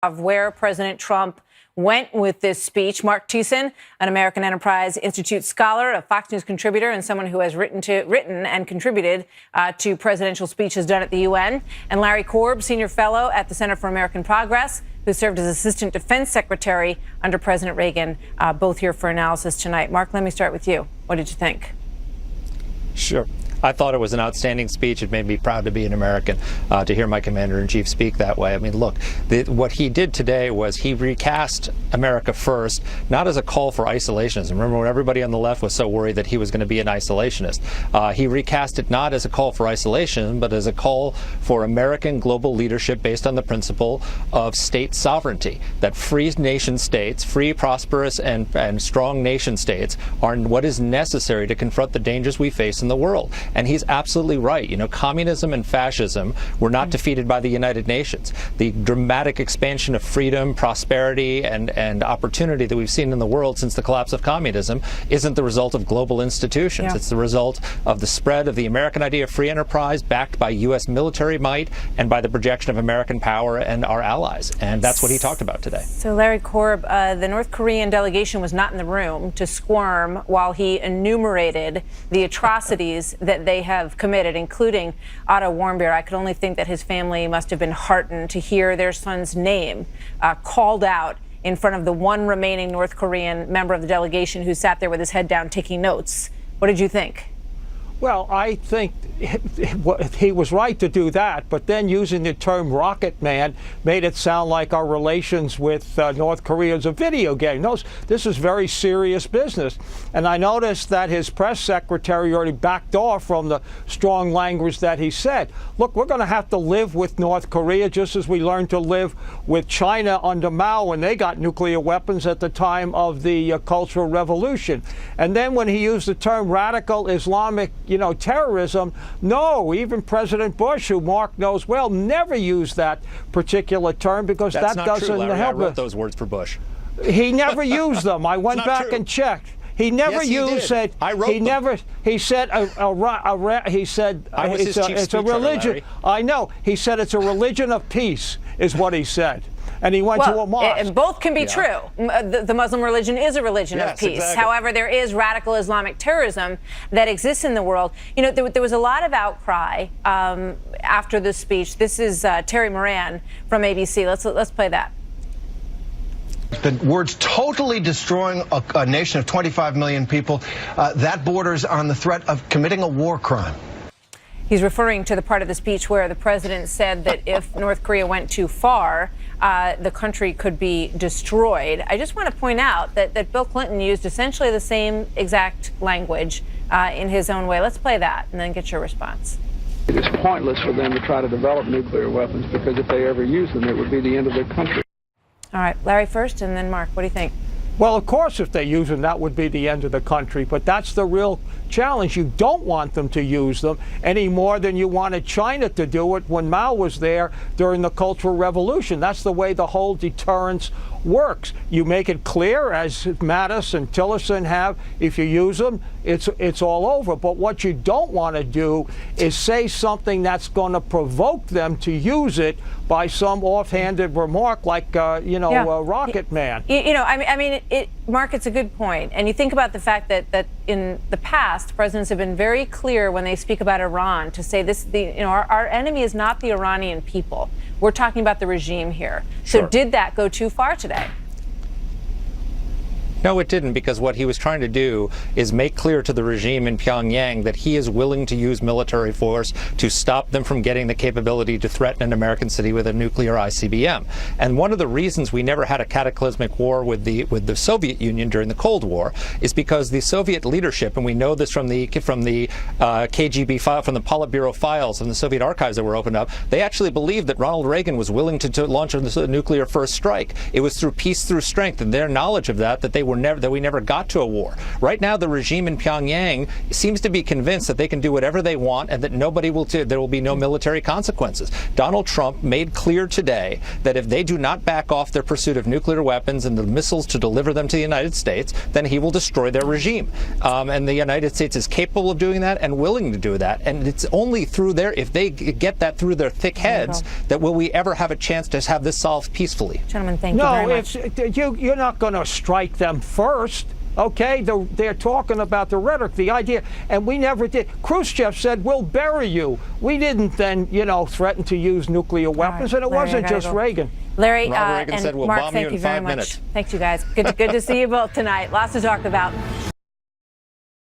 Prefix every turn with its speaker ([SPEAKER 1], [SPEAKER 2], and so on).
[SPEAKER 1] Of where President Trump went with this speech. Marc Thiessen, an American Enterprise Institute scholar, a Fox News contributor, and someone who has written and contributed to presidential speeches done at the UN. And Larry Korb, senior fellow at the Center for American Progress, who served as Assistant Defense Secretary under President Reagan, both here for analysis tonight. Marc, let me start with you. What did you think?
[SPEAKER 2] Sure. I thought it was an outstanding speech. It made me proud to be an American, to hear my commander-in-chief speak that way. I mean, look, what he did today was he recast America first, not as a call for isolationism. Remember when everybody on the left was so worried that he was going to be an isolationist. He recast it not as a call for isolation, but as a call for American global leadership based on the principle of state sovereignty, that free nation states, free, prosperous, and strong nation states are what is necessary to confront the dangers we face in the world. And he's absolutely right. You know, communism and fascism were not defeated by the United Nations. The dramatic expansion of freedom, prosperity, and opportunity that we've seen in the world since the collapse of communism isn't the result of global institutions. Yeah. It's the result of the spread of the American idea of free enterprise backed by U.S. military might and by the projection of American power and our allies. And that's what he talked about today. So, Larry Korb,
[SPEAKER 1] the North Korean delegation was not in the room to squirm while he enumerated the atrocities that they have committed, including Otto Warmbier. I could only think that his family must have been heartened to hear their son's name called out in front of the one remaining North Korean member of the delegation who sat there with his head down taking notes. What did you think?
[SPEAKER 3] Well, I think he was right to do that, but then using the term rocket man made it sound like our relations with North Korea is a video game. No, this is very serious business. And I noticed that his press secretary already backed off from the strong language that he said. Look, we're going to have to live with North Korea just as we learned to live with China under Mao when they got nuclear weapons at the time of the Cultural Revolution. And then when he used the term radical Islamic terrorism. No, even President Bush, who Mark knows well, never used that particular term because
[SPEAKER 2] that
[SPEAKER 3] doesn't
[SPEAKER 2] help.
[SPEAKER 3] I
[SPEAKER 2] wrote those words for Bush.
[SPEAKER 3] He never used them. I went back and checked. He never used it.
[SPEAKER 2] I wrote
[SPEAKER 3] he
[SPEAKER 2] them.
[SPEAKER 3] Never. He said. He said it's a religion.
[SPEAKER 2] Larry.
[SPEAKER 3] I know. He said it's a religion of peace, is what he said. And he went to a mosque.
[SPEAKER 1] Both can be true. The Muslim religion is a religion of peace.
[SPEAKER 2] Exactly.
[SPEAKER 1] However, there is radical Islamic terrorism that exists in the world. You know, there was a lot of outcry after this speech. This is Terry Moran from ABC. Let's play that.
[SPEAKER 4] The words totally destroying a nation of 25 million people, that borders on the threat of committing a war crime.
[SPEAKER 1] He's referring to the part of the speech where the president said that if North Korea went too far, the country could be destroyed. I just want to point out that Bill Clinton used essentially the same exact language in his own way. Let's play that and then get your response.
[SPEAKER 5] It's pointless for them to try to develop nuclear weapons because if they ever use them, it would be the end of their country.
[SPEAKER 1] All right, Larry first and then Mark. What do you think?
[SPEAKER 3] Well, of course, if they use them, that would be the end of the country. But that's the real challenge. You don't want them to use them any more than you wanted China to do it when Mao was there during the Cultural Revolution. That's the way the whole deterrence works. You make it clear, as Mattis and Thiessen have, if you use them, it's all over. But what you don't want to do is say something that's going to provoke them to use it by some offhanded remark like, rocket man.
[SPEAKER 1] Mark, it's a good point. And you think about the fact that in the past, presidents have been very clear when they speak about Iran to say our enemy is not the Iranian people. We're talking about the regime here. So did that go too far today?
[SPEAKER 2] No, it didn't, because what he was trying to do is make clear to the regime in Pyongyang that he is willing to use military force to stop them from getting the capability to threaten an American city with a nuclear ICBM. And one of the reasons we never had a cataclysmic war with the Soviet Union during the Cold War is because the Soviet leadership, and we know this from the KGB file, from the Politburo files and the Soviet archives that were opened up, they actually believed that Ronald Reagan was willing to launch a nuclear first strike. It was through peace through strength, and their knowledge of that they we never got to a war. Right now, the regime in Pyongyang seems to be convinced that they can do whatever they want and that there will be no military consequences. Donald Trump made clear today that if they do not back off their pursuit of nuclear weapons and the missiles to deliver them to the United States, then he will destroy their regime. And the United States is capable of doing that and willing to do that. And it's only through if they get that through their thick heads, that will we ever have a chance to have this solved peacefully.
[SPEAKER 1] Gentlemen, thank you very much.
[SPEAKER 3] No, you're not going to strike them first. Okay, they're talking about the rhetoric, the idea, and we never did. Khrushchev said, we'll bury you. We didn't then, threaten to use nuclear weapons, and it wasn't just Reagan.
[SPEAKER 1] Larry
[SPEAKER 2] Ronald Reagan
[SPEAKER 1] and
[SPEAKER 2] said, we'll
[SPEAKER 1] Marc,
[SPEAKER 2] bomb
[SPEAKER 1] thank
[SPEAKER 2] you in
[SPEAKER 1] you very
[SPEAKER 2] 5
[SPEAKER 1] much.
[SPEAKER 2] minutes.
[SPEAKER 1] Thank you, guys. Good to see you both tonight. Lots to talk about.